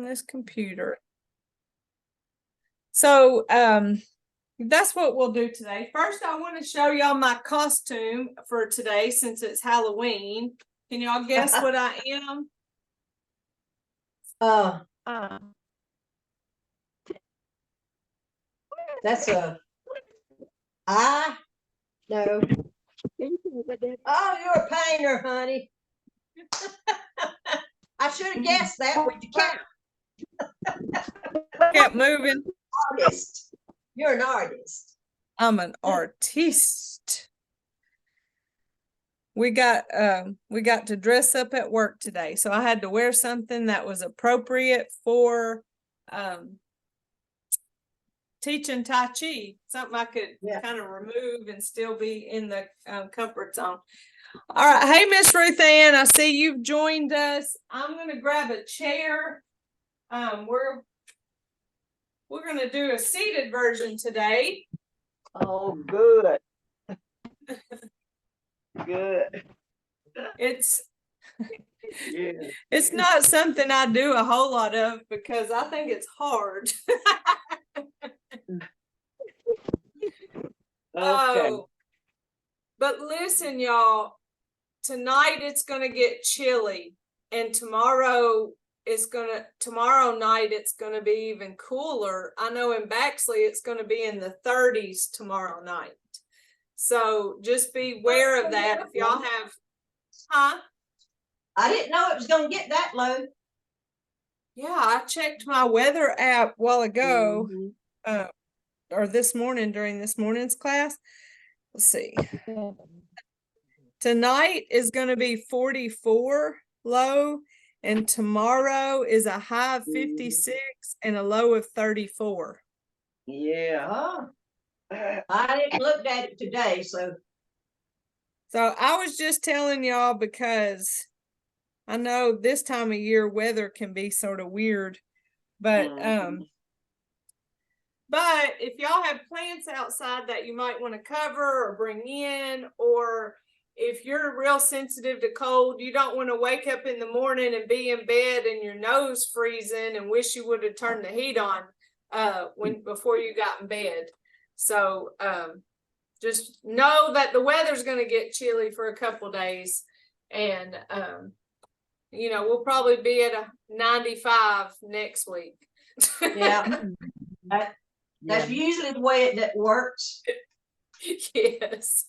this computer. So that's what we'll do today. First, I want to show y'all my costume for today since it's Halloween. Can y'all guess what I am? That's a no. Oh, you're a painter, honey. I should have guessed that with the count. Kept moving. Artist. You're an artist. I'm an artiste. We got to dress up at work today, so I had to wear something that was appropriate for teaching Tai Chi, something I could kind of remove and still be in the comfort zone. All right. Hey, Miss Ruth Ann, I see you've joined us. I'm going to grab a chair. We're going to do a seated version today. Oh, good. Good. It's not something I do a whole lot of because I think it's hard. Okay. But listen, y'all, tonight it's gonna get chilly, and tomorrow night it's gonna be even cooler. I know in Baxley it's gonna be in the 30s tomorrow night. So just be aware of that. If y'all have, I didn't know it was gonna get that low. Yeah, I checked my weather app a while ago, or this morning during this morning's class. Let's see. Tonight is going to be 44 low, and tomorrow is a high of 56 and a low of 34. Yeah. I didn't look at it today, so I was just telling y'all because I know this time of year weather can be sort of weird, but if y'all have plants outside that you might want to cover or bring in, or if you're real sensitive to cold, you don't want to wake up in the morning and be in bed and your nose freezing and wish you would have turned the heat on before you got in bed. So just know that the weather's going to get chilly for a couple days, and we'll probably be at a 95 next week. yeah. That's usually the way that works. Yes.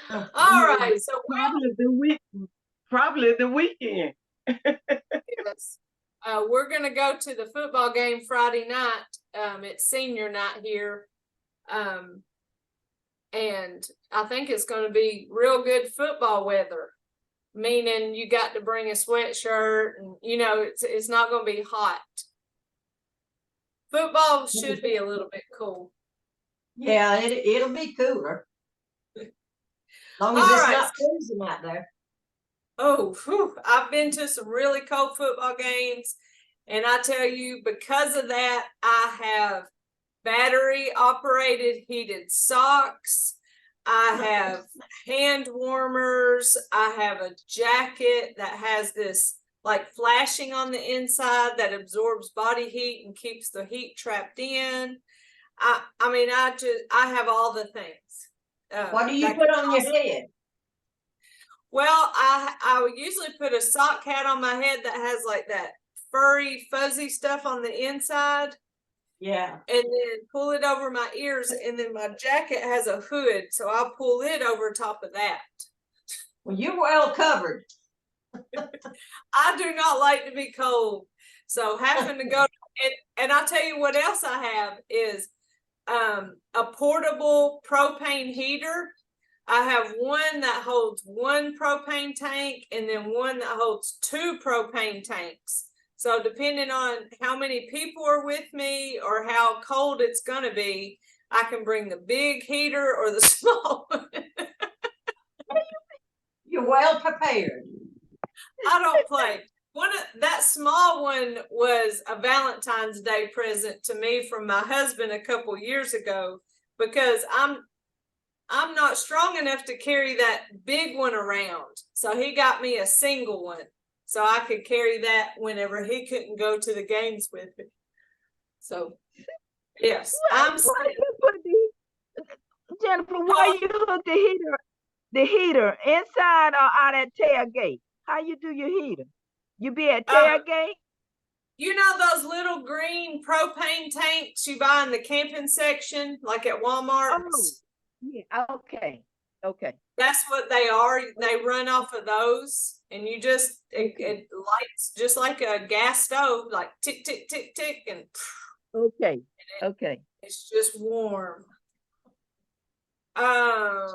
All right. So probably the weekend. Yes. We're gonna go to the football game Friday night. It's senior night here. And I think it's gonna be real good football weather. Meaning you got to bring a sweatshirt, and it's not gonna be hot. Football should be a little bit cool. Yeah, it'll be cooler. As long as it's not freezing out there. Oh, I've been to some really cold football games, and I tell you, because of that, I have battery operated heated socks. I have hand warmers. I have a jacket that has this like flashing on the inside that absorbs body heat and keeps the heat trapped in. I have all the things. What do you put on your head? Well, I would usually put a sock hat on my head that has like that furry, fuzzy stuff on the inside. Yeah. And then pull it over my ears, and then my jacket has a hood, so I'll pull it over top of that. Well, you're well covered. I do not like to be cold, so having to go and I'll tell you what else I have is a portable propane heater. I have one that holds one propane tank and then one that holds 2 propane tanks. So depending on how many people are with me or how cold it's going to be, I can bring the big heater or the small one. You're well prepared. I don't play. That small one was a Valentine's Day present to me from my husband a couple years ago, because I'm not strong enough to carry that big one around. So he got me a single one. so I could carry that whenever he couldn't go to the games with me. So, yes, I'm Why you put Jennifer, why you hook the heater inside or out at tailgate? How you do your heater? You be at tailgate? you know those little green propane tanks you buy in the camping section, like at Walmart? Oh, yeah, okay. Okay. That's what they are. They run off of those, and you just it lights just like a gas stove, like tick tick tick tick, and Okay. Okay. it's just warm. I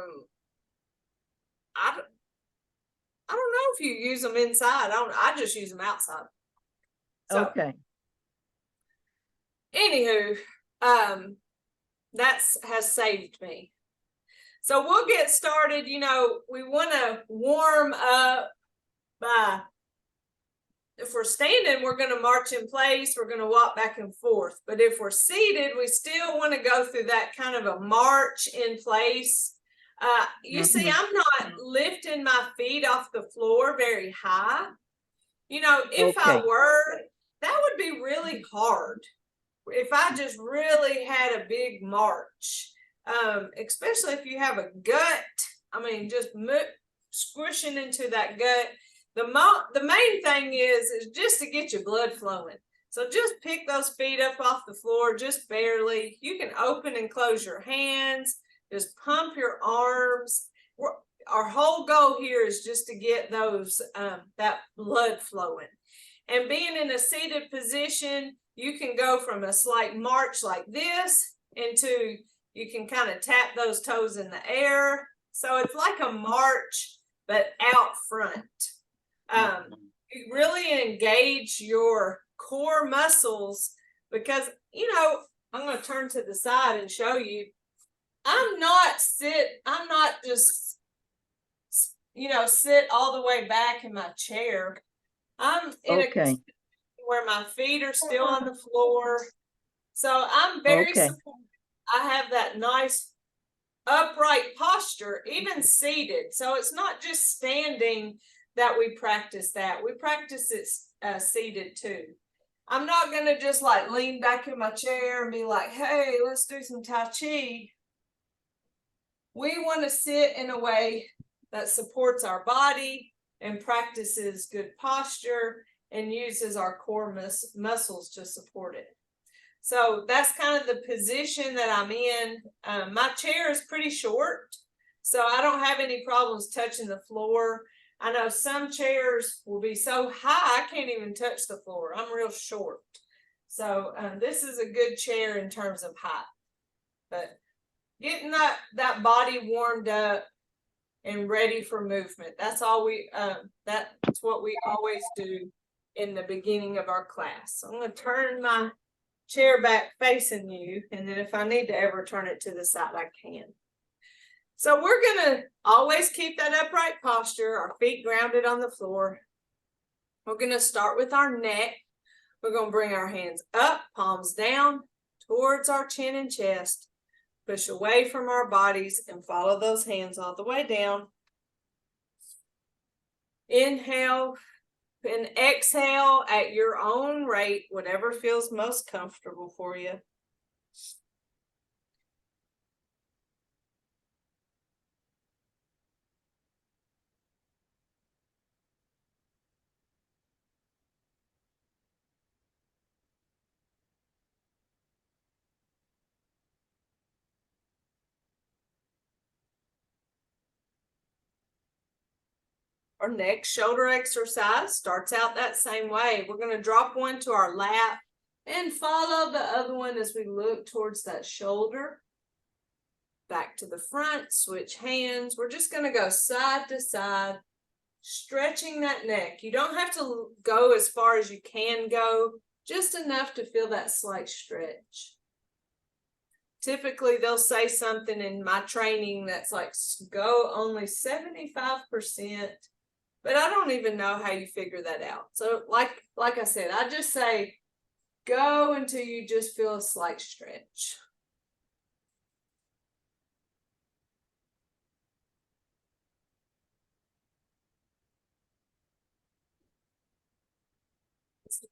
don't know if you use them inside. I just use them outside. So, Okay. anywho, that's has saved me. So we'll get started. You know, we want to warm up by, if we're standing, we're going to march in place. We're going to walk back and forth. But if we're seated, we still want to go through that kind of a march in place. You see, I'm not lifting my feet off the floor very high. You know, if I Okay. were, that would be really hard. If I just really had a big march, especially if you have a gut, I mean, just squishing into that gut. The main thing is just to get your blood flowing. So just pick those feet up off the floor, just barely. You can open and close your hands. Just pump your arms. Our whole goal here is just to get those that blood flowing. And being in a seated position, you can go from a slight march like this into, you can kind of tap those toes in the air. So it's like a march, but out front. You really engage your core muscles because, you know, I'm going to turn to the side and show you. I'm not just, you know, sit all the way back in my chair. I'm in a where my feet are still on the floor. So I'm very supportive. I have that nice upright posture, even seated. So it's not just standing that we practice that. We practice it seated too. I'm not going to just like lean back in my chair and be like, hey, let's do some Tai Chi. We want to sit in a way that supports our body and practices good posture and uses our core muscles to support it. So that's kind of the position that I'm in. My chair is pretty short, so I don't have any problems touching the floor. I know some chairs will be so high, I can't even touch the floor. I'm real short. So this is a good chair in terms of height. But getting that body warmed up and ready for movement. That's all that's what we always do in the beginning of our class. So I'm going to turn my chair back facing you, and then if I need to ever turn it to the side, I can. So we're going to always keep that upright posture, our feet grounded on the floor. We're going to start with our neck. We're going to bring our hands up, palms down, towards our chin and chest. Push away from our bodies and follow those hands all the way down. Inhale and exhale at your own rate, whatever feels most comfortable for you. Our next shoulder exercise starts out that same way. We're going to drop one to our lap and follow the other one as we look towards that shoulder. Back to the front, switch hands. We're just going to go side to side, stretching that neck. You don't have to go as far as you can go, just enough to feel that slight stretch. Typically, they'll say something in my training that's like, go only 75%. But I don't even know how you figure that out. So like I said, I just say go until you just feel a slight stretch.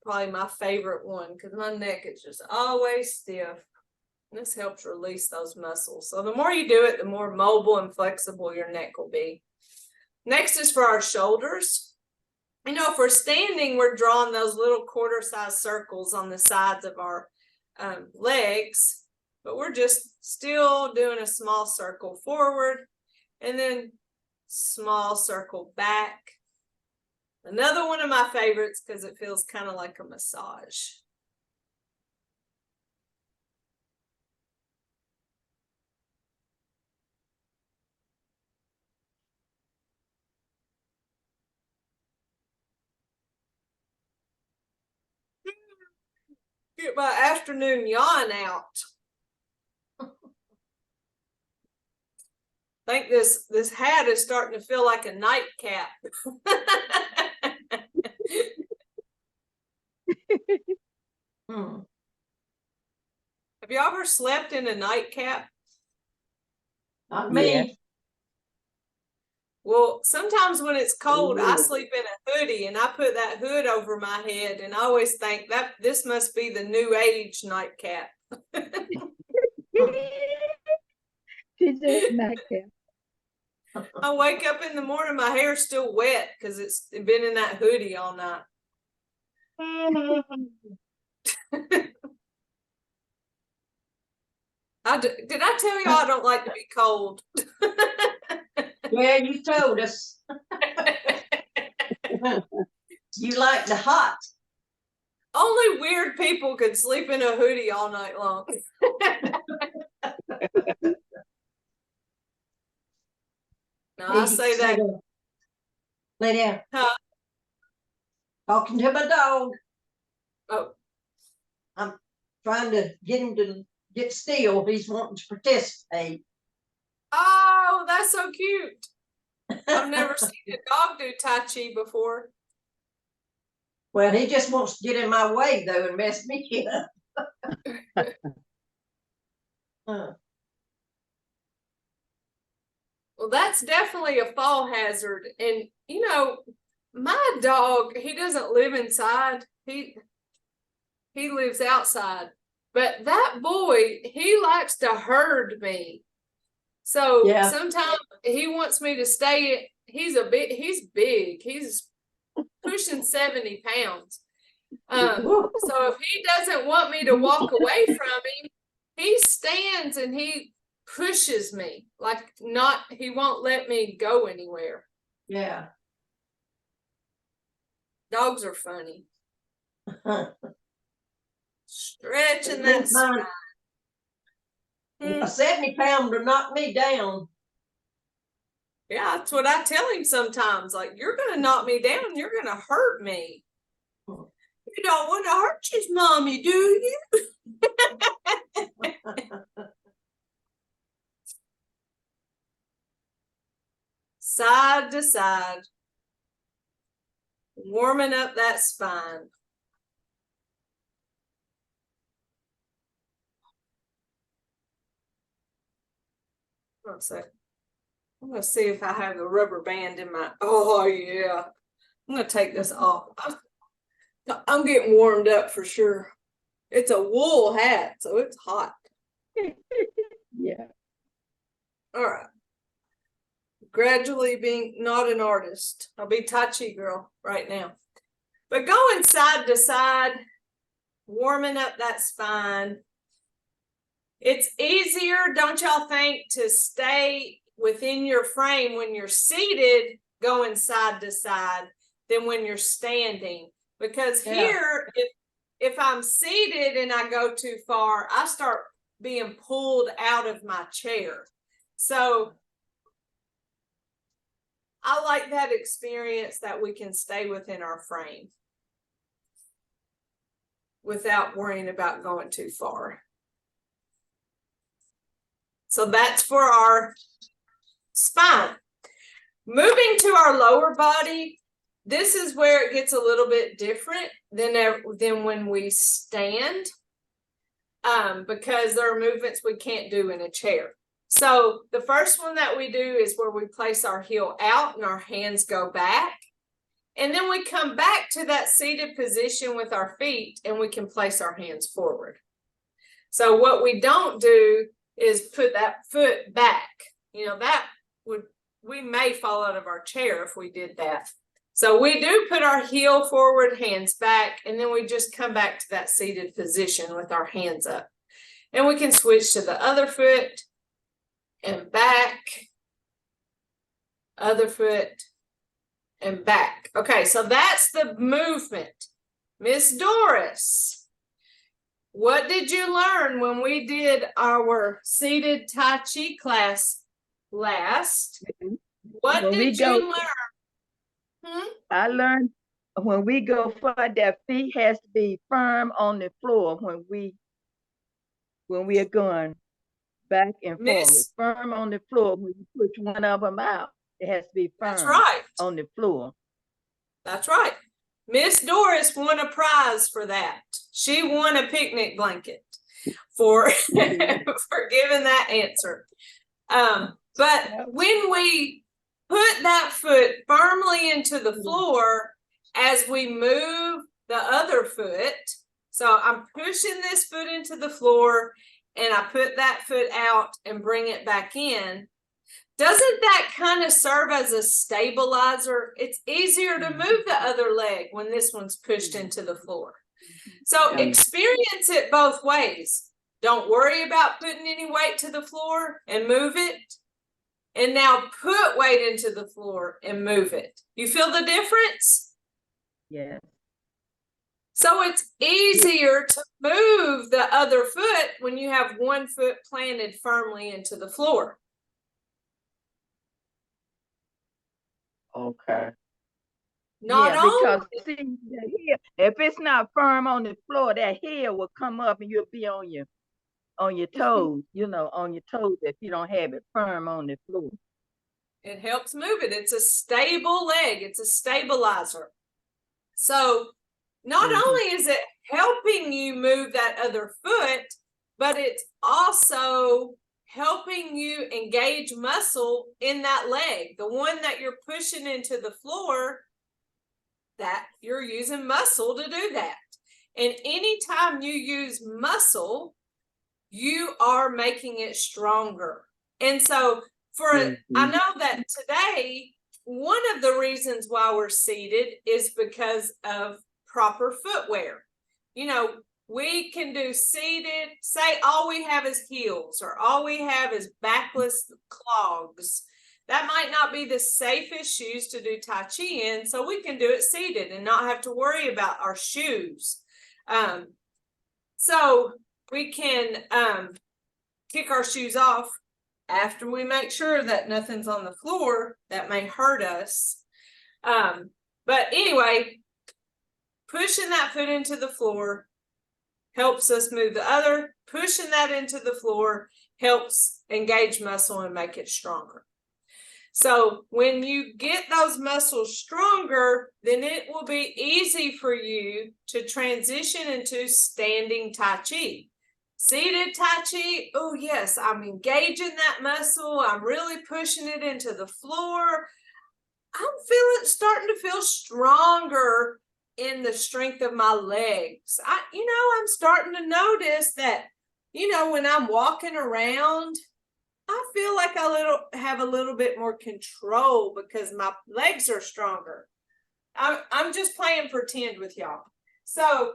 probably my favorite one because my neck is just always stiff. This helps release those muscles. So the more you do it, the more mobile and flexible your neck will be. Next is for our shoulders. You know, if we're standing, we're drawing those little quarter-size circles on the sides of our legs, but we're just still doing a small circle forward and then small circle back. Another one of my favorites because it feels kind of like a massage. Get my afternoon yawn out. I think this hat is starting to feel like a nightcap. Have you ever slept in a nightcap? Not me. Yeah. Well, sometimes when it's cold, I Ooh. sleep in a hoodie and I put that hood over my head, and I always think that this must be the new age nightcap. She said nightcap. I wake up in the morning, my hair's still wet because it's been in that hoodie all night. Did I tell you I don't like to be cold? Yeah, you told us. You like the hot. Only weird people could sleep in a hoodie all night long. No, I say that. Lay down. Huh? Talking to my dog. Oh, I'm trying to get him to get still. He's wanting to participate. oh, that's so cute. I've never seen a dog do Tai Chi before. Well, he just wants to get in my way though and mess me up. Well, that's definitely a fall hazard. And, you know, my dog, he doesn't live inside. He lives outside. But that boy, he likes to herd me. So Yeah. sometimes he wants me to stay. He's big. He's pushing 70 pounds. So if he doesn't want me to walk away from him, he stands and he pushes me he won't let me go anywhere. Yeah. Dogs are funny. Stretching that spine. A 70-pounder knocked me down. Yeah, that's what I tell him sometimes. Like, you're gonna knock me down, you're gonna hurt me. You don't want to hurt his mommy, do you? Side to side. Warming up that spine. Hold on a second. I'm gonna see if I have the rubber band in my, oh yeah. I'm gonna take this off. I'm getting warmed up for sure. It's a wool hat, so it's hot. Yeah. All right. Gradually being not an artist. I'll be Tai Chi girl right now. But going side to side, warming up that spine. It's easier, don't y'all think, to stay within your frame when you're seated going side to side than when you're standing. Because here, if I'm seated and I go too far, I start being pulled out of my chair. So I like that experience that we can stay within our frame without worrying about going too far. So that's for our spine. Moving to our lower body, this is where it gets a little bit different than when we stand, because there are movements we can't do in a chair. So the first one that we do is where we place our heel out and our hands go back. And then we come back to that seated position with our feet and we can place our hands forward. So what we don't do is put that foot back. You know, we may fall out of our chair if we did that. So we do put our heel forward, hands back, and then we just come back to that seated position with our hands up. And we can switch to the other foot and back, other foot and back. Okay, so that's the movement. Miss Doris, what did you learn when we did our seated Tai Chi class last? What When we did you learn? I learned when we go forward, that feet has to be firm on the floor when we are going back and forward. Miss, Firm on the floor. When you push one of them out, it has to be firm that's right. on the floor. That's right. Miss Doris won a prize for that. She won a picnic blanket for for giving that answer. But when we put that foot firmly into the floor as we move the other foot, so I'm pushing this foot into the floor and I put that foot out and bring it back in. Doesn't that kind of serve as a stabilizer? It's easier to move the other leg when this one's pushed into the floor. So experience it both ways. Don't worry about putting any weight to the floor and move it. And now put weight into the floor and move it. You feel the difference? Yeah. So it's easier to move the other foot when you have one foot planted firmly into the floor. Okay. Not only, because see, the heel, if it's not firm on the floor, that heel will come up and you'll be on your toes, on your toes if you don't have it firm on the floor. it helps move it. It's a stable leg. It's a stabilizer. So not only is it helping you move that other foot, but it's also helping you engage muscle in that leg, the one that you're pushing into the floor, that you're using muscle to do that. And anytime you use muscle, you are making it stronger. And so I know that today, one of the reasons why we're seated is because of proper footwear. You know, we can do seated, say all we have is heels or all we have is backless clogs. That might not be the safest shoes to do Tai Chi in, so we can do it seated and not have to worry about our shoes. So we can kick our shoes off after we make sure that nothing's on the floor that may hurt us. But anyway, pushing that foot into the floor helps us move the other. Pushing that into the floor helps engage muscle and make it stronger. So when you get those muscles stronger, then it will be easy for you to transition into standing Tai Chi. Seated Tai Chi, oh yes, I'm engaging that muscle. I'm really pushing it into the floor. I'm starting to feel stronger in the strength of my legs. I'm starting to notice that, when I'm walking around, I feel like I have a little bit more control because my legs are stronger. I'm just playing pretend with y'all. So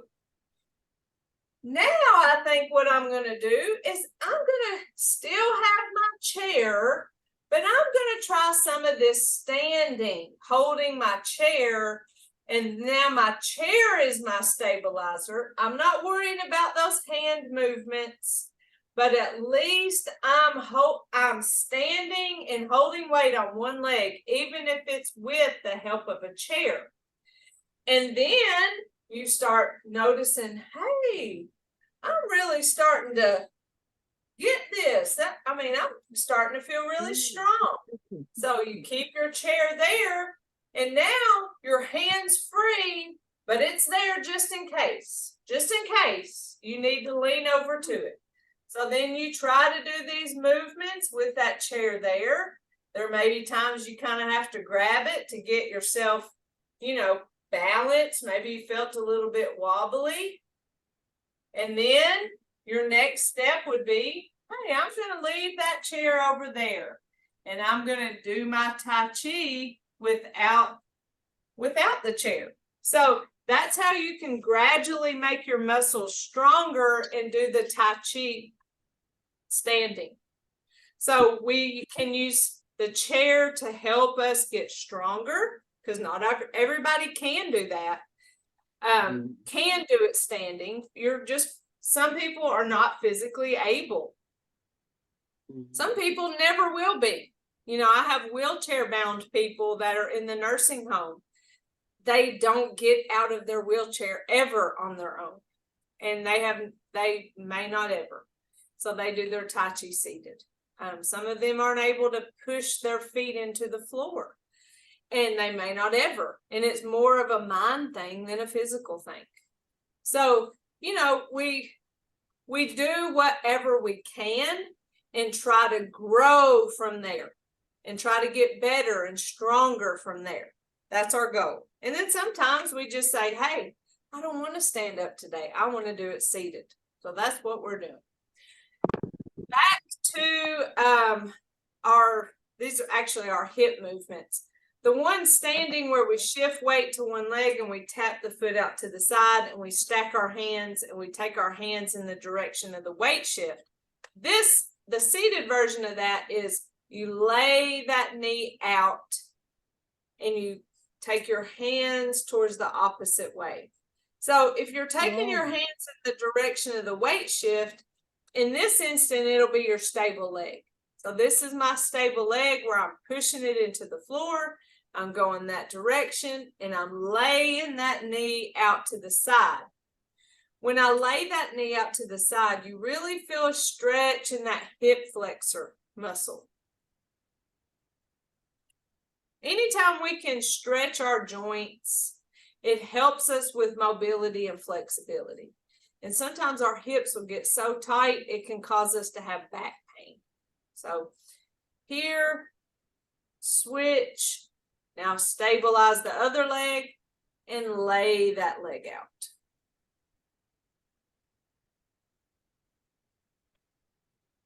now I think what I'm going to do is I'm going to still have my chair, but I'm going to try some of this standing, holding my chair. And now my chair is my stabilizer. I'm not worrying about those hand movements, but at least I'm standing and holding weight on one leg, even if it's with the help of a chair. And then you start noticing, hey, I'm really starting to get this. I'm starting to feel really strong. So you keep your chair there, and now your hand's free, but it's there just in case you need to lean over to it. So then you try to do these movements with that chair there. There may be times you kind of have to grab it to get yourself balance. Maybe you felt a little bit wobbly. And then your next step would be, hey, I'm going to leave that chair over there. And I'm going to do my Tai Chi without the chair. So that's how you can gradually make your muscles stronger and do the Tai Chi standing. So we can use the chair to help us get stronger, because not everybody can do that. Can do it standing. Some people are not physically able. Some people never will be. I have wheelchair bound people that are in the nursing home. They don't get out of their wheelchair ever on their own. And they may not ever. So they do their Tai Chi seated. Some of them aren't able to push their feet into the floor. And they may not ever. And it's more of a mind thing than a physical thing. So, we do whatever we can and try to grow from there and try to get better and stronger from there. That's our goal. And then sometimes we just say, hey, I don't want to stand up today. I want to do it seated. So that's what we're doing. Back to these are actually our hip movements. The one standing where we shift weight to one leg and we tap the foot out to the side and we stack our hands and we take our hands in the direction of the weight shift. The seated version of that is you lay that knee out and you take your hands towards the opposite way. So if you're taking your hands in the direction of the weight shift, in this instant, it'll be your stable leg. So this is my stable leg where I'm pushing it into the floor. I'm going that direction and I'm laying that knee out to the side. When I lay that knee out to the side, you really feel a stretch in that hip flexor muscle. Anytime we can stretch our joints, it helps us with mobility and flexibility. And sometimes our hips will get so tight, it can cause us to have back pain. So here, switch. Now stabilize the other leg and lay that leg out.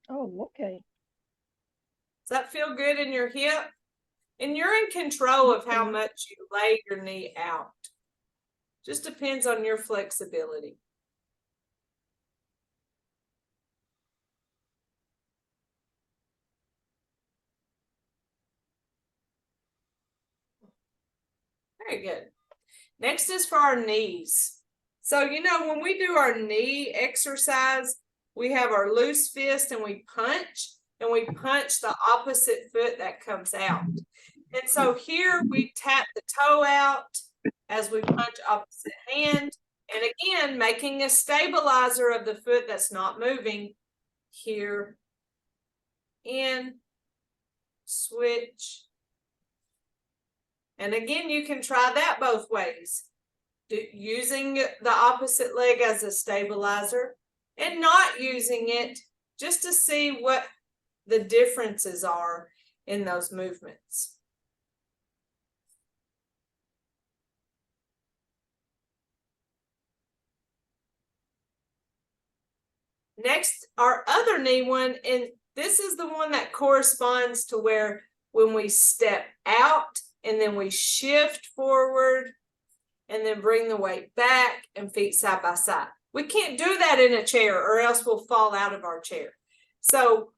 Oh, okay. Does that feel good in your hip? And you're in control of how much you lay your knee out. Just depends on your flexibility. Very good. Next is for our knees. So, when we do our knee exercise, we have our loose fist and we punch the opposite foot that comes out. And so here we tap the toe out as we punch opposite hand. And again, making a stabilizer of the foot that's not moving. Here, in, switch. And again, you can try that both ways. Using the opposite leg as a stabilizer and not using it, just to see what the differences are in those movements. Next, our other knee one, and this is the one that corresponds to where when we step out and then we shift forward and then bring the weight back and feet side by side. We can't do that in a chair or else we'll fall out of our chair. So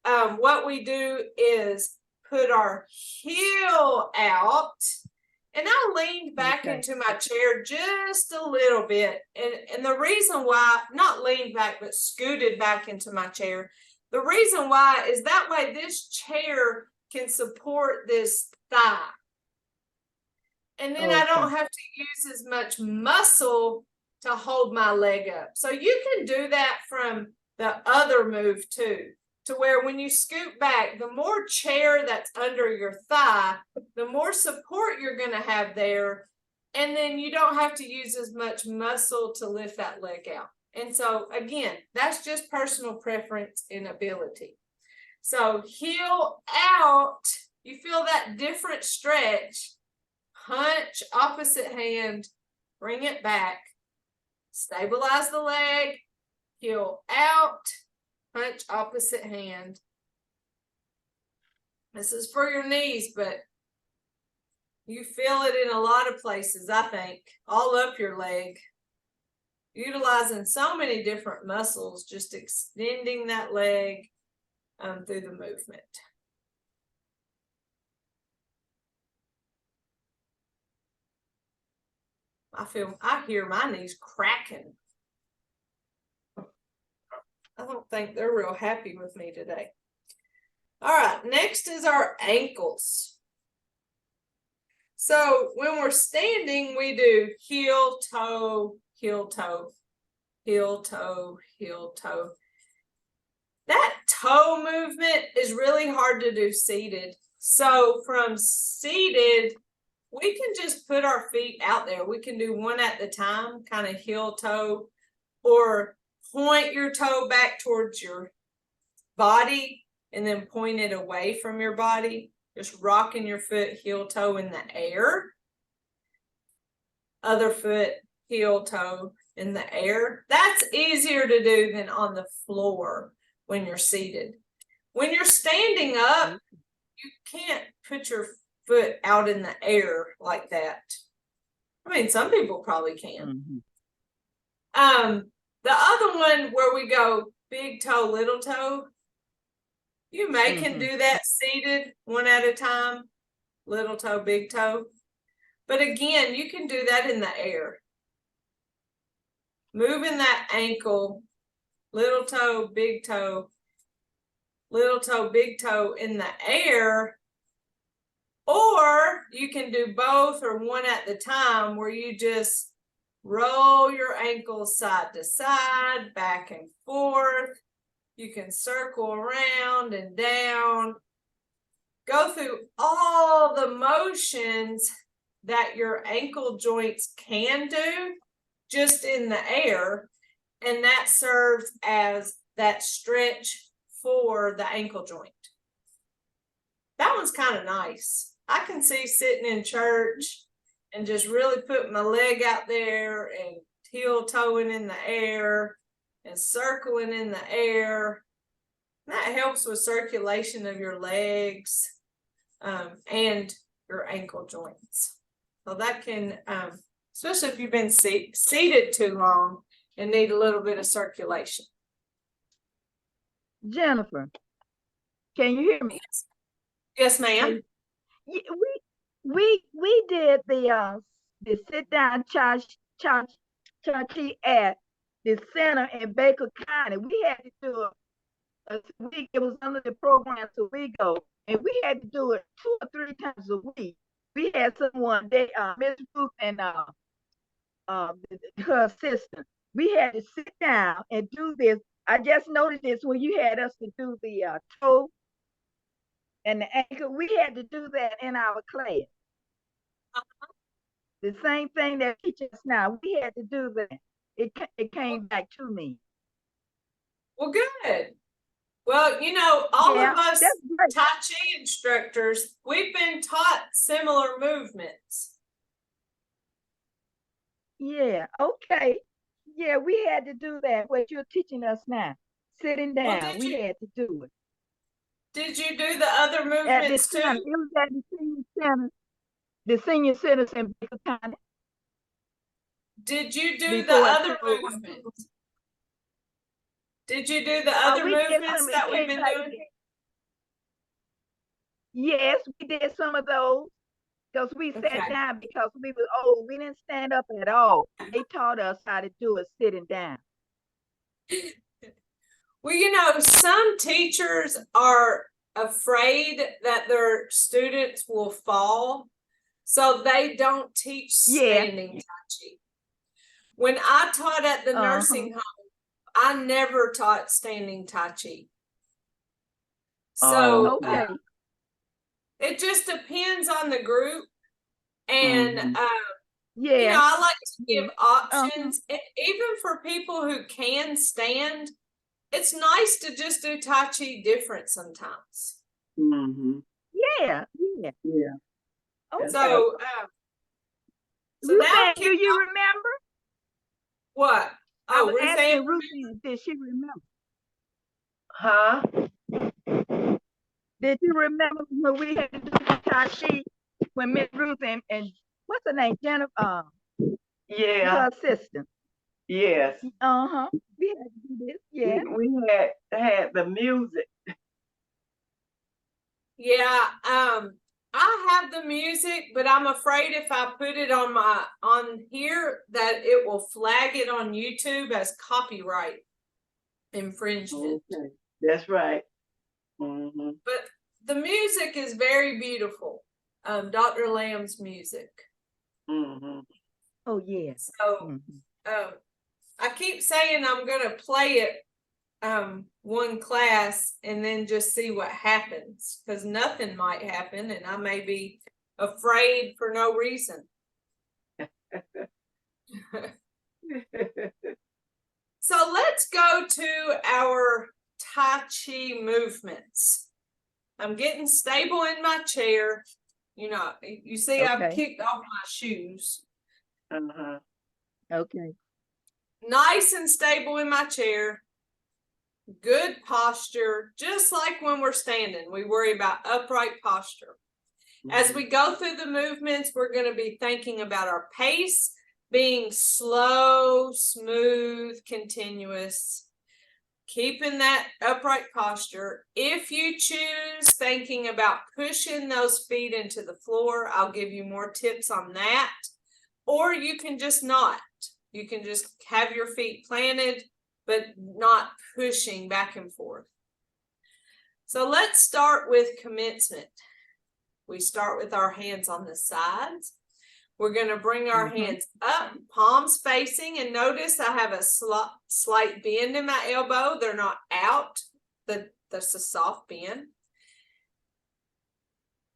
what we do is put our heel out, and I leaned back into my chair just a little bit. And the reason why, not leaned back, but scooted back into my chair. The reason why is that way this chair can support this thigh. And then I don't have to use as much muscle to hold my leg up. So you can do that from the other move too, to where when you scoot back, the more chair that's under your thigh, the more support you're going to have there. And then you don't have to use as much muscle to lift that leg out. And so again, that's just personal preference and ability. So heel out, you feel that different stretch. punch opposite hand, bring it back, stabilize the leg, heel out, punch opposite hand. This is for your knees, but you feel it in a lot of places, I think, all up your leg. Utilizing so many different muscles, just extending that leg through the movement. I hear my knees cracking. I don't think they're real happy with me today. All right, next is our ankles. So when we're standing, we do heel, toe, heel, toe, heel, toe, heel, toe. That toe movement is really hard to do seated. So from seated, we can just put our feet out there. We can do one at a time, kind of heel, toe, or point your toe back towards your body and then point it away from your body. Just rocking your foot, heel, toe in the air. Other foot, heel, toe in the air. That's easier to do than on the floor when you're seated. When you're standing up, you can't put your foot out in the air like that. I mean, some people probably can. The other one where we go big toe, little toe, you can do that seated one at a time, little toe, big toe. But again, you can do that in the air. Moving that ankle, little toe, big toe, little toe, big toe in the air. Or you can do both or one at the time where you just roll your ankles side to side, back and forth. You can circle around and down. Go through all the motions that your ankle joints can do just in the air. And that serves as that stretch for the ankle joint. That one's kind of nice. I can see sitting in church and just really putting my leg out there and heel toeing in the air and circling in the air. And that helps with circulation of your legs and your ankle joints. So that can, especially if you've been seated too long and need a little bit of circulation. Jennifer, can you hear me? Yes, ma'am. We did the sit down cha at the center in Baker County. We had to do a week. It was under the program SOWEGA, and we had to do it 2 or 3 times a week. We had someone, Miss Ruth and her assistant. We had to sit down and do this. I just noticed this when you had us to do the toe and the ankle. We had to do that in our class. The same thing that teach us now. We had to do that. It came back to me. Well, good. Well, you know, all of us Tai Chi instructors, we've been taught similar movements. Yeah, okay. Yeah, we had to do that, what you're teaching us now. Sitting down, Well, we had to do it. Did you do the other movements too? It was at the senior centers in Baker County. Did you do the other movements? Did you do the other movements that we've been doing? Yes, we did some of those because we sat down because we were old. We didn't stand up at all. They taught us how to do it sitting down. Well, you know, some teachers are afraid that their students will fall, so they don't teach standing Tai Chi. When I taught at the nursing home, I never taught standing Tai Chi. So it just depends on the group. And, you know, I like to give options. And even for people who can stand, it's nice to just do Tai Chi different sometimes. Yeah. Okay. So So now Ruthann, do kick you off remember? what? I Oh, was Ruth asking Ann, Ruthann, did she remember? Huh? Did you remember when we had to do the Tai Chi when Miss Ruth and what's her name? Jennifer, Yeah. her assistant. Yes. Uh-huh. We had to do this, yeah. We had the music. yeah, I have the music, but I'm afraid if I put it on here that it will flag it on YouTube as copyright infringement. Okay. That's right. Mm-hmm. But the music is very beautiful. Dr. Lamb's music. Mm-hmm. Oh, yes. So I keep saying I'm gonna play it one class and then just see what happens, because nothing might happen and I may be afraid for no reason. So let's go to our Tai Chi movements. I'm getting stable in my chair. You know, you see, I've Okay. kicked off my shoes. Uh-huh. Okay. Nice and stable in my chair. Good posture, just like when we're standing. We worry about upright posture. As we go through the movements, we're going to be thinking about our pace being slow, smooth, continuous, keeping that upright posture. If you choose thinking about pushing those feet into the floor, I'll give you more tips on that. Or you can just not. You can just have your feet planted, but not pushing back and forth. So let's start with commencement. We start with our hands on the sides. We're going to bring our hands up, palms facing, and notice I have a slight bend in my elbow. They're not out. That's a soft bend.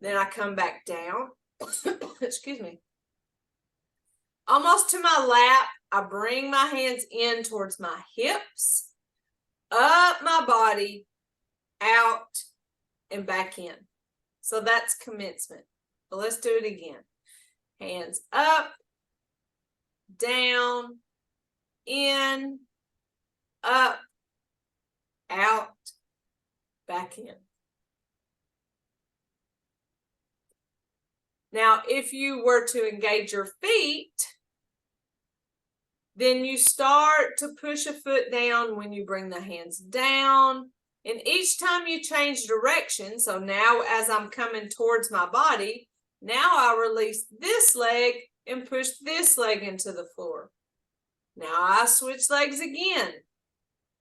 Then I come back down. Excuse me. Almost to my lap. I bring my hands in towards my hips, up my body, out, and back in. So that's commencement. But let's do it again. Hands up, down, in, up, out, back in. Now, if you were to engage your feet, then you start to push a foot down when you bring the hands down. And each time you change direction, so now as I'm coming towards my body, now I release this leg and push this leg into the floor. Now I switch legs again.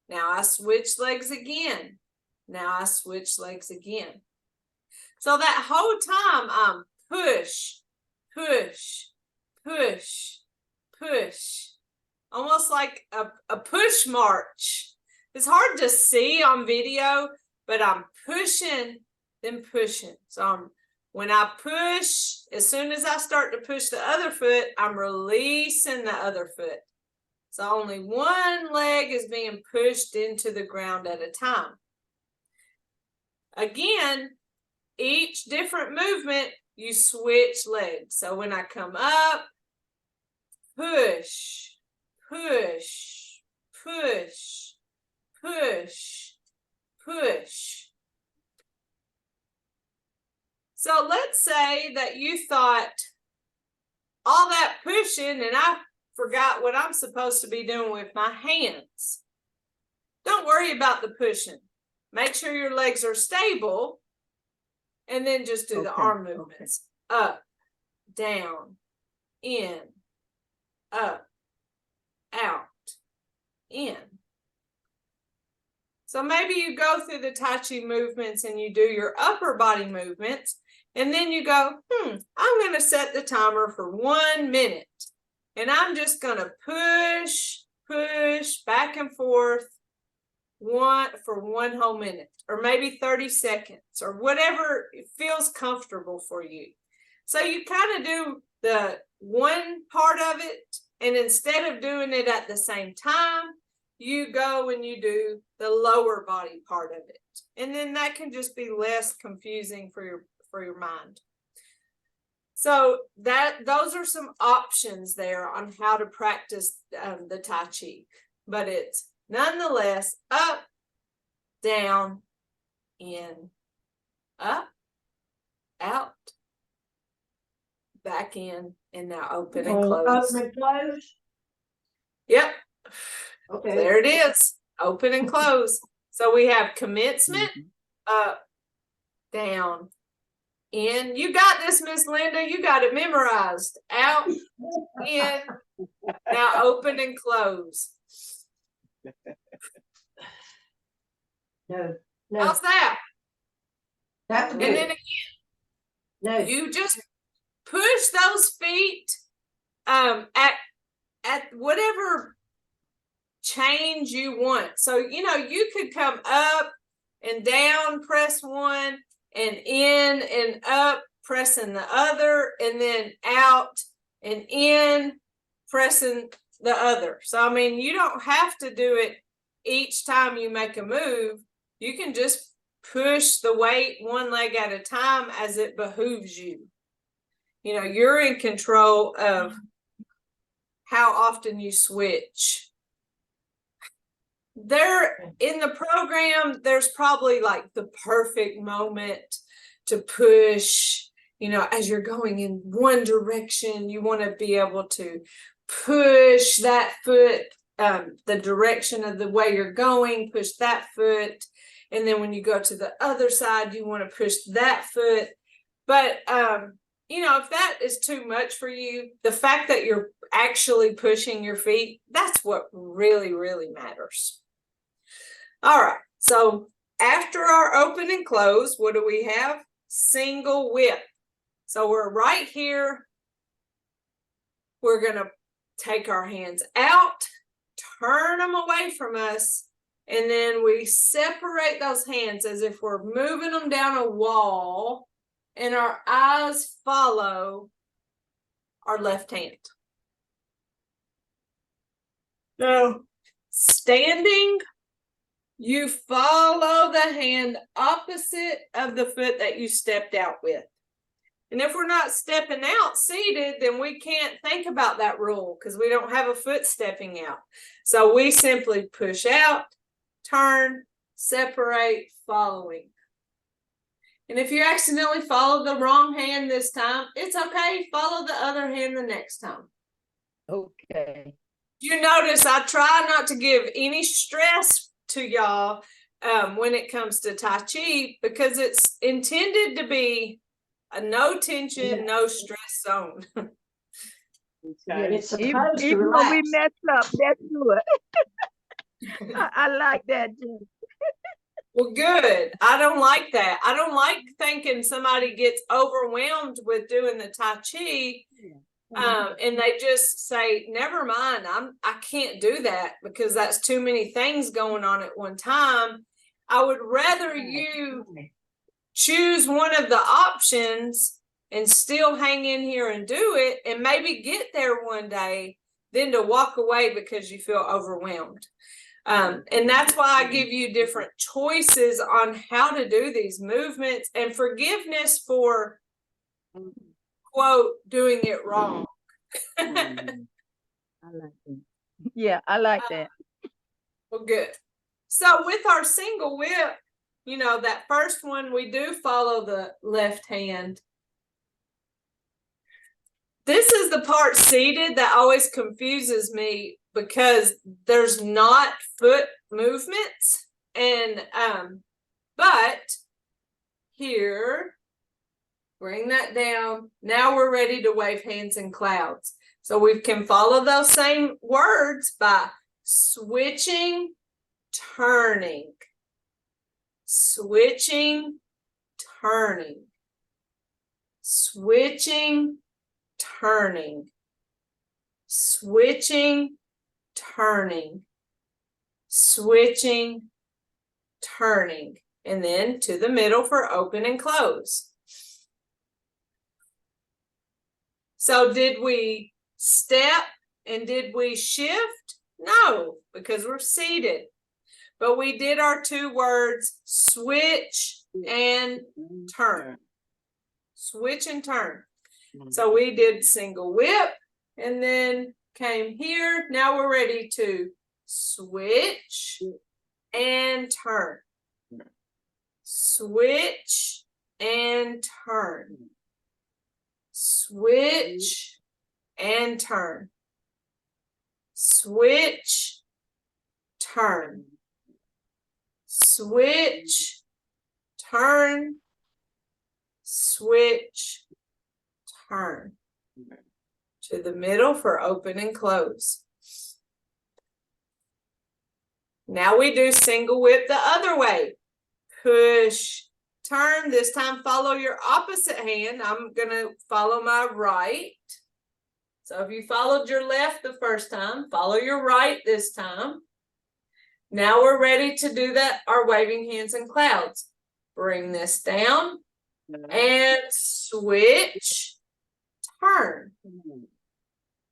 Now I switch legs again. Now I switch legs again. So that whole time I'm push, push, push, push. Almost like a push march. It's hard to see on video, but I'm pushing, then pushing. So when I push, as soon as I start to push the other foot, I'm releasing the other foot. So only one leg is being pushed into the ground at a time. Again, each different movement, you switch legs. So when I come up, push, push, push, push, push. So let's say that you thought all that pushing and I forgot what I'm supposed to be doing with my hands. Don't worry about the pushing. Make sure your legs are stable and then just do the arm movements. Up, down, in, up, out, in. So maybe you go through the Tai Chi movements and you do your upper body movements, and then you go, I'm going to set the timer for 1 minute. And I'm just going to push back and forth for 1 whole minute, or maybe 30 seconds, or whatever feels comfortable for you. So you kind of do the one part of it, and instead of doing it at the same time, you go and you do the lower body part of it. And then that can just be less confusing for your mind. So those are some options there on how to practice the Tai Chi, but it's nonetheless up, down, in, up, out, back in, and now open and close. Open and close. Yep. Okay. There it is. Open and close. So we have commencement, up, down, in. You got this, Miss Linda. You got it memorized. Out, in, now open and close. No, no, How's that? that's And then good. again, No, you just push those feet at whatever change you want. So, you could come up and down, press one, and in and up, pressing the other, and then out and in, pressing the other. So, I mean, you don't have to do it each time you make a move. You can just push the weight one leg at a time as it behooves you. You're in control of how often you switch. There in the program, there's probably like the perfect moment to push, as you're going in one direction, you want to be able to push that foot, the direction of the way you're going, push that foot. And then when you go to the other side, you want to push that foot. But, if that is too much for you, the fact that you're actually pushing your feet, that's what really, really matters. All right. So after our open and close, what do we have? Single whip. So we're right here. We're going to take our hands out, turn them away from us, and then we separate those hands as if we're moving them down a wall, and our eyes follow our left hand. So standing, you follow the hand opposite of the foot that you stepped out with. And if we're not stepping out seated, then we can't think about that rule because we don't have a foot stepping out. So we simply push out, turn, separate, following. And if you accidentally follow the wrong hand this time, it's okay. Follow the other hand the next time. Okay. You notice I try not to give any stress to y'all when it comes to Tai Chi because it's intended to be a no tension, no stress zone. Okay. it's supposed to Even when we relax. mess up, that's good. I like that too. Well, good. I don't like that. I don't like thinking somebody gets overwhelmed with doing the Tai Chi and they just say, never mind, I can't do that because that's too many things going on at one time. I would rather you choose one of the options and still hang in here and do it and maybe get there one day than to walk away because you feel overwhelmed. And that's why I give you different choices on how to do these movements and forgiveness for, quote, doing it wrong. I like that. Yeah, I like that. Well, good. So with our single whip, that first one, we do follow the left hand. This is the part seated that always confuses me because there's not foot movements. And, but here, bring that down. Now we're ready to wave hands in clouds. So we can follow those same words by switching, turning, switching, turning, switching, turning, switching, turning, switching, turning, and then to the middle for open and close. So did we step and did we shift? No, because we're seated. But we did our two words, switch and turn. Switch and turn. So we did single whip and then came here. Now we're ready to switch and turn. Switch and turn. Switch and turn. Switch, turn. Switch, turn. Switch, turn. To the middle for open and close. Now we do single whip the other way. Push, turn. This time follow your opposite hand. I'm going to follow my right. So if you followed your left the first time, follow your right this time. Now we're ready to do that, our waving hands and clouds. Bring this down and switch, turn.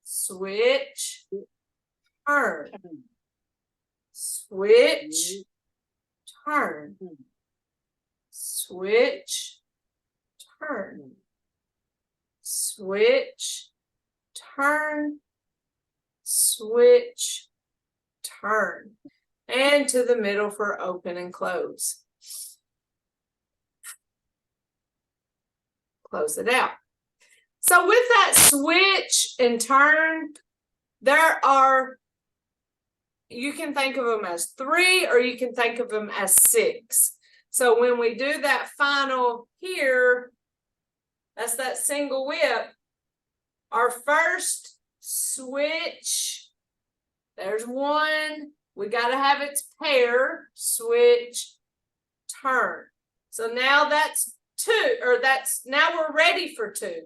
Switch, turn. Switch, turn. Switch, turn. Switch, turn. Switch, turn. And to the middle for open and close. Close it out. So with that switch and turn, there are, you can think of them as 3 or you can think of them as 6. So when we do that final here, that's that single whip, our first switch, there's 1, we got to have its pair, switch, turn. So now that's 2, or that's, now we're ready for 2.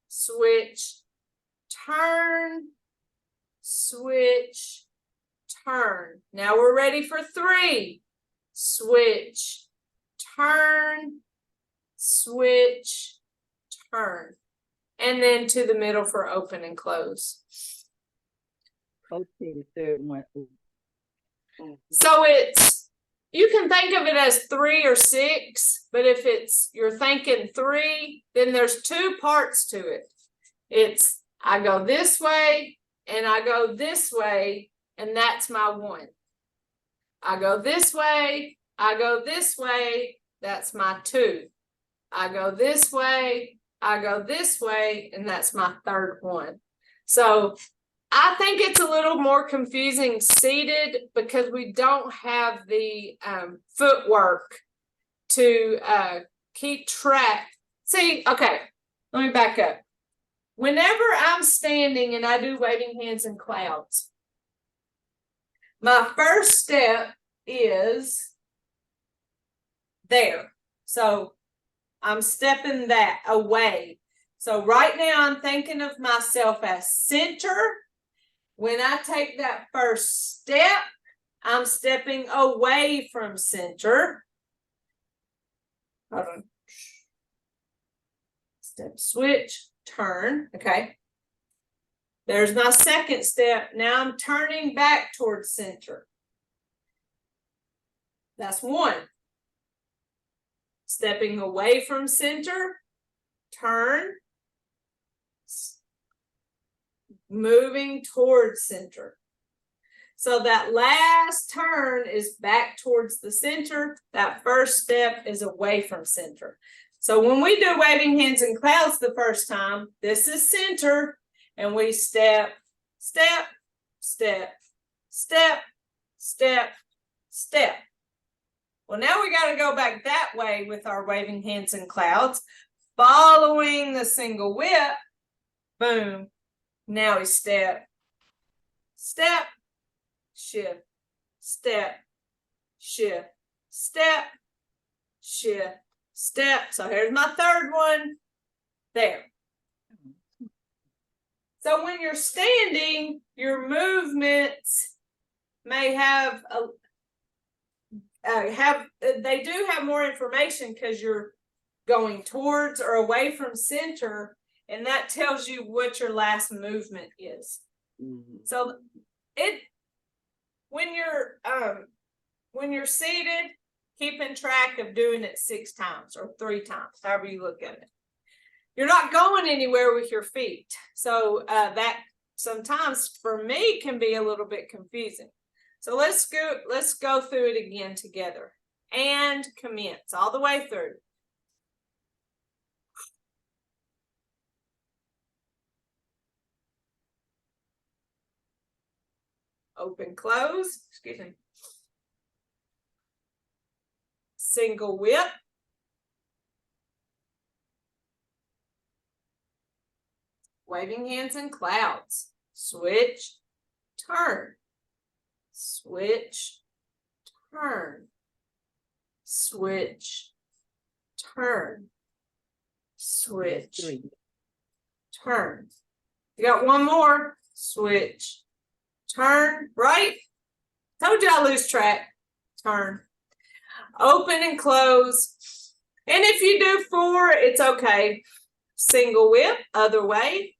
Switch, turn, switch, turn. Now we're ready for 3. Switch, turn, switch, turn. And then to the middle for open and close. Okay, the third one. So it's, you can think of it as 3 or 6, but if it's, you're thinking 3, then there's 2 parts to it. It's, I go this way and I go this way, and that's my 1. I go this way, I go this way, that's my 2. I go this way, I go this way, and that's my 3rd one. So I think it's a little more confusing seated because we don't have the footwork to keep track. See, okay, let me back up. Whenever I'm standing and I do waving hands and clouds, my first step is there. So I'm stepping that away. So right now I'm thinking of myself as center. When I take that first step, I'm stepping away from center. Hold on. Step, switch, turn. Okay. There's my second step. Now I'm turning back towards center. That's 1. Stepping away from center, turn, moving towards center. So that last turn is back towards the center. That first step is away from center. So when we do waving hands and clouds the first time, this is center, and we step, step, step, step, step, step. Well, now we got to go back that way with our waving hands and clouds, following the single whip. Boom. Now we step, step, shift, step, shift, step, shift, step. So here's my 3rd one. There. So when you're standing, your movements may have they do have more information because you're going towards or away from center, and that tells you what your last movement is. So when you're seated, keeping track of doing it 6 times or 3 times, however you look at it. you're not going anywhere with your feet. So that sometimes for me can be a little bit confusing. So let's go through it again together and commence all the way through. Open, close, excuse me. Single whip. Waving hands in clouds. Switch, turn. Switch, turn. Switch, turn. Switch, turn. You got one more. Switch, turn, right? Told you I lose track. Turn. Open and close. And if you do 4, it's okay. Single whip, other way.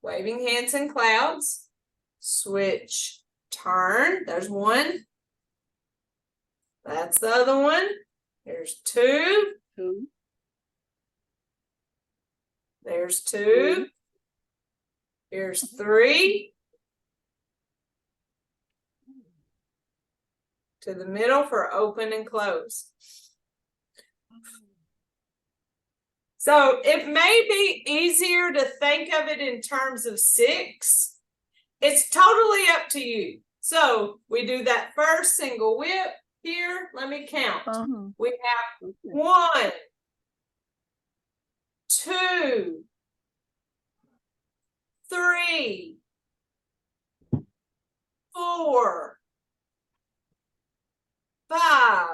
Waving hands in clouds. Switch, turn. There's one. That's the other one. There's 2. There's 2. Here's 3. To the middle for open and close. So it may be easier to think of it in terms of 6. It's totally up to you. So we do that first single whip here. Let me count. We have 1, 2, 3, 4, 5,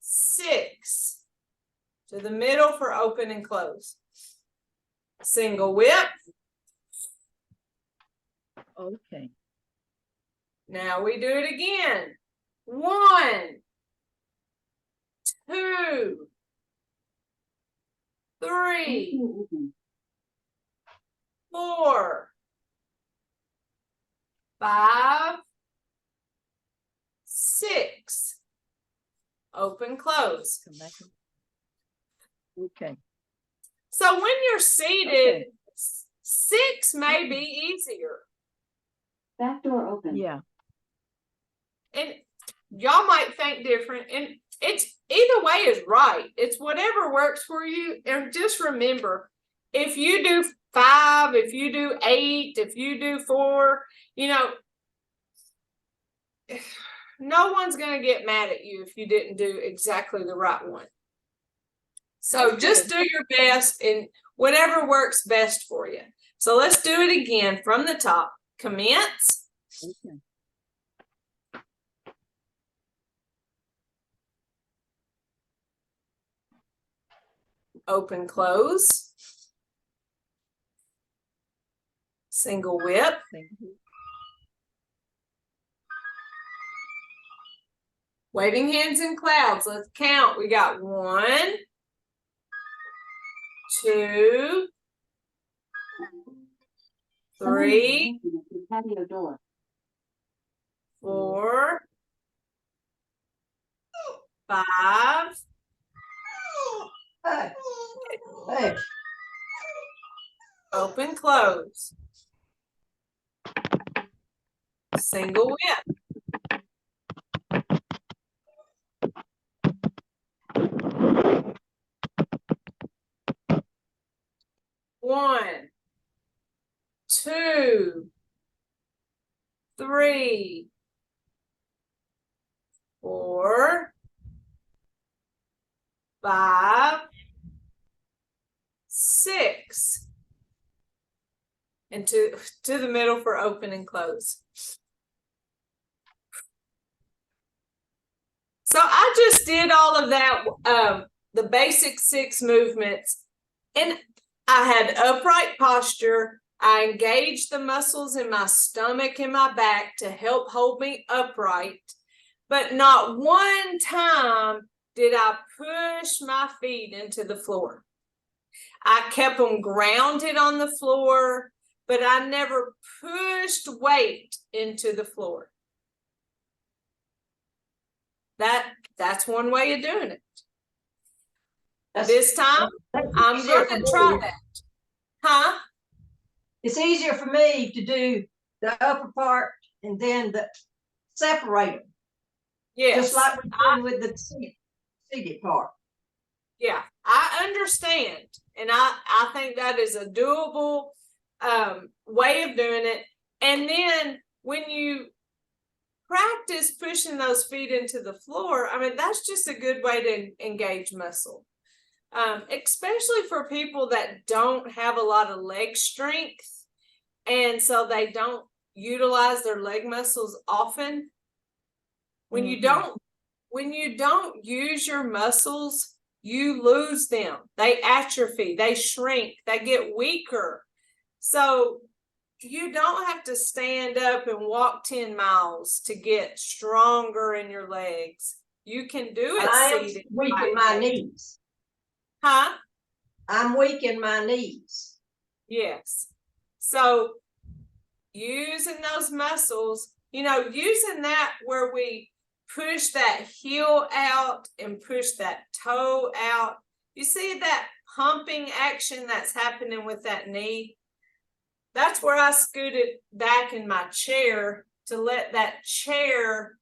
6. To the middle for open and close. Single whip. Okay. Now we do it again. 1, 2, 3, 4, 5, 6. Open, close. Okay. So when you're seated, 6 may be easier. Back door open. Yeah. And y'all might think different, and it's either way is right. It's whatever works for you. And just remember, if you do 5, if you do 8, if you do 4, you know, no one's going to get mad at you if you didn't do exactly the right one. So just do your best in whatever works best for you. So let's do it again from the top. Commence. Okay. Open, close. Single whip. Waving hands in clouds. Let's count. We got 1, 2, 3, Patio door. 4, 5. Hey, hey, Open, close. Single whip. One, 2, 3, 4, 5, 6. And to the middle for open and close. So I just did all of that, the basic 6 movements, and I had upright posture. I engaged the muscles in my stomach and my back to help hold me upright, but not one time did I push my feet into the floor. I kept them grounded on the floor, but I never pushed weight into the floor. That's one way of doing it. This time, I'm easier going for to try me. that. Huh? It's easier for me to do the upper part and then separate them, Yes. just like we're doing with the seated part. Yeah, I understand. And I think that is a doable way of doing it. And then when you practice pushing those feet into the floor, I mean, that's just a good way to engage muscle. Especially for people that don't have a lot of leg strength. And so they don't utilize their leg muscles often. When you don't use your muscles, you lose them. They atrophy, they shrink, they get weaker. So you don't have to stand up and walk 10 miles to get stronger in your legs. You can do it I am seated. weak in my knees. Huh? I'm weak in my knees. Yes. So using those muscles, using that where we push that heel out and push that toe out. You see that pumping action that's happening with that knee? That's where I scooted back in my chair to let that chair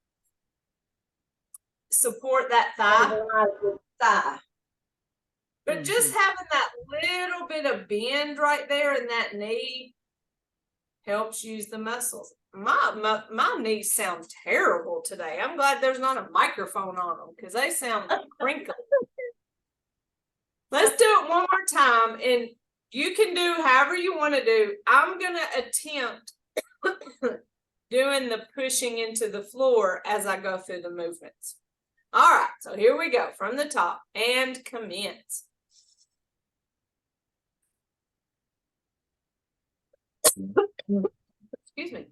support that thigh. But just having that little bit of bend right there in that knee helps use the muscles. My knees sound terrible today. I'm glad there's not a microphone on them because they sound crinkly. Let's do it one more time, and you can do however you want to do. I'm going to attempt doing the pushing into the floor as I go through the movements. All right, so here we go from the top and commence. Excuse me.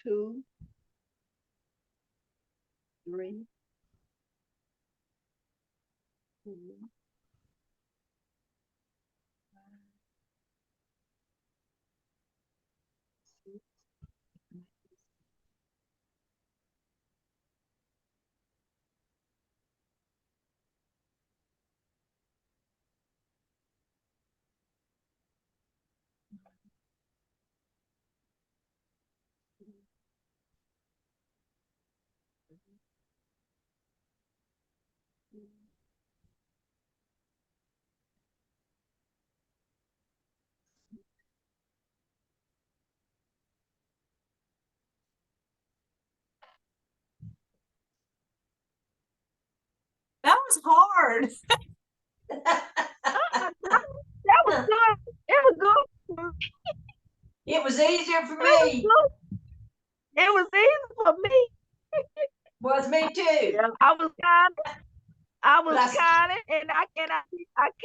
Two, three, four, 6, That was hard. that was good. It was good. It was easier for It me. was easy for me. Was me too. Yeah, I was counting, and I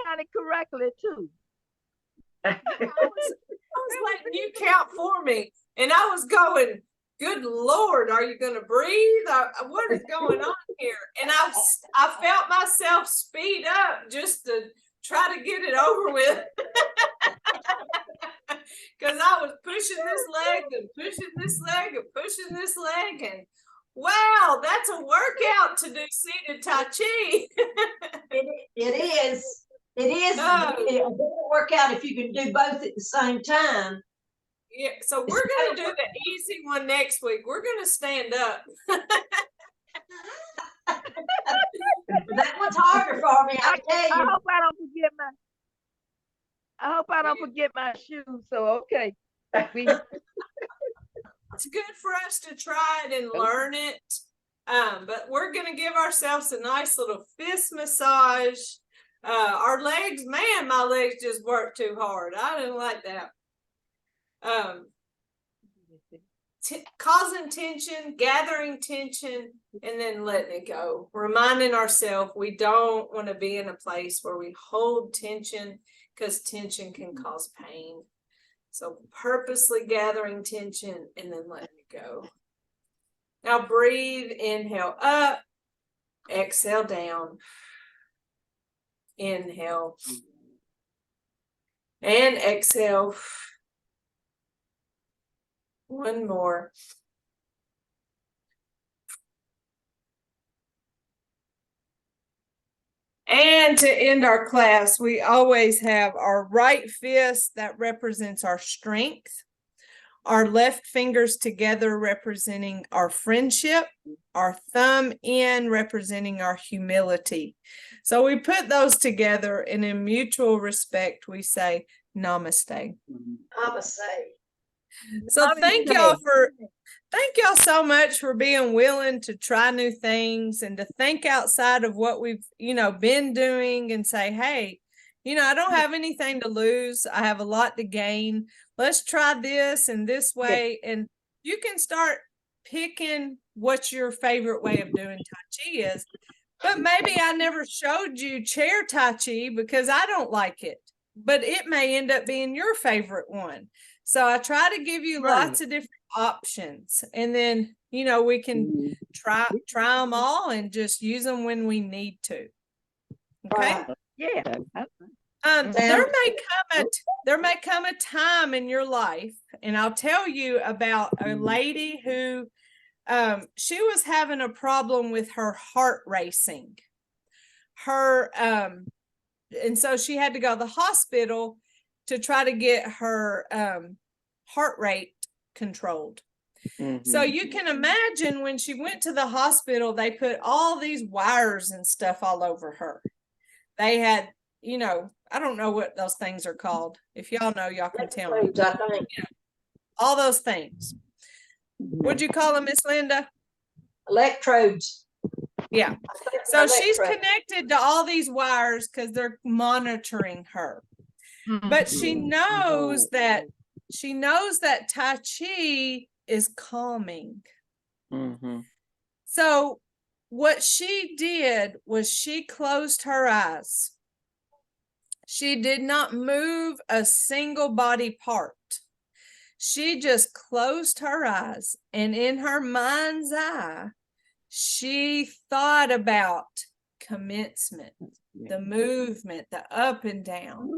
counted correctly too. I was letting you count for me, and I was going, good Lord, are you going to breathe? What is going on here? And I felt myself speed up just to try to get it over with. Because I was pushing this leg and pushing this leg and pushing this leg. And wow, that's a workout to do seated Tai Chi. It is. It is a workout if you can do both at the same time. Yeah, so we're going to do the easy one next week. We're going to stand up. That one's harder for me, I tell you. I hope I don't forget my shoes. So okay. It's good for us to try it and learn it. But we're going to give ourselves a nice little fist massage. Our legs, man, my legs just worked too hard. I didn't like that. Causing tension, gathering tension, and then letting it go. Reminding ourselves we don't want to be in a place where we hold tension because tension can cause pain. So purposely gathering tension and then letting it go. Now breathe, inhale up, Exhale down. Inhale. And exhale. One more. And to end our class, we always have our right fist that represents our strength, our left fingers together representing our friendship, our thumb in representing our humility. So we put those together, and in mutual respect, we say namaste. Namaste. So thank y'all so much for being willing to try new things and to think outside of what we've, been doing and say, hey, I don't have anything to lose. I have a lot to gain. Let's try this and this way. And you can start picking what your favorite way of doing Tai Chi is. But maybe I never showed you chair Tai Chi because I don't like it, but it may end up being your favorite one. So I try to give you lots of different options, and then, we can try them all and just use them when we need to. Okay. Yeah. There may come a time in your life, and I'll tell you about a lady who, she was having a problem with her heart racing. And so she had to go to the hospital to try to get her heart rate controlled. So you can imagine when she went to the hospital, they put all these wires and stuff all over her. They had, I don't know what those things are called. If y'all know, y'all can tell me. All those things. What'd you call them, Miss Linda? Electrodes. Yeah. So she's connected to all these wires because they're monitoring her. But she knows that Tai Chi is calming. So what she did was she closed her eyes. She did not move a single body part. She just closed her eyes, and in her mind's eye, she thought about commencement, the movement, the up and down,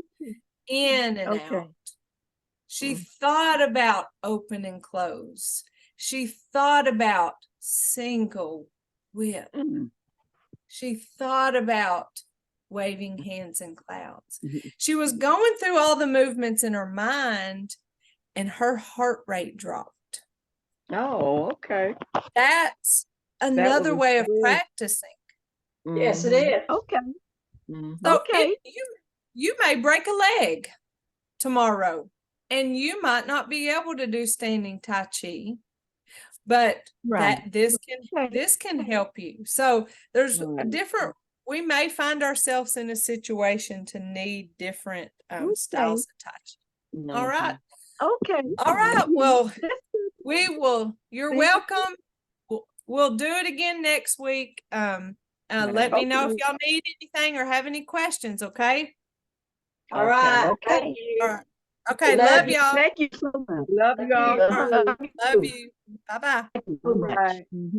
in and out. She thought about open and close. She thought about single whip. She thought about waving hands in clouds. She was going through all the movements in her mind, and her heart rate dropped. Oh, okay. That's another way of practicing. Yes, it is. Okay. So you may break a leg tomorrow, and you might not be able to do standing Tai Chi, but this can help you. So there's a different, we may find ourselves in a situation to need different styles of Tai Chi. All right. Okay. All right. Well, you're welcome. We'll do it again next week. Let me know if y'all need anything or have any questions. Okay. All right. Okay. Thank you. All right. Okay. Love y'all. Thank you so much. Love y'all. Love you. Bye-bye. Bye.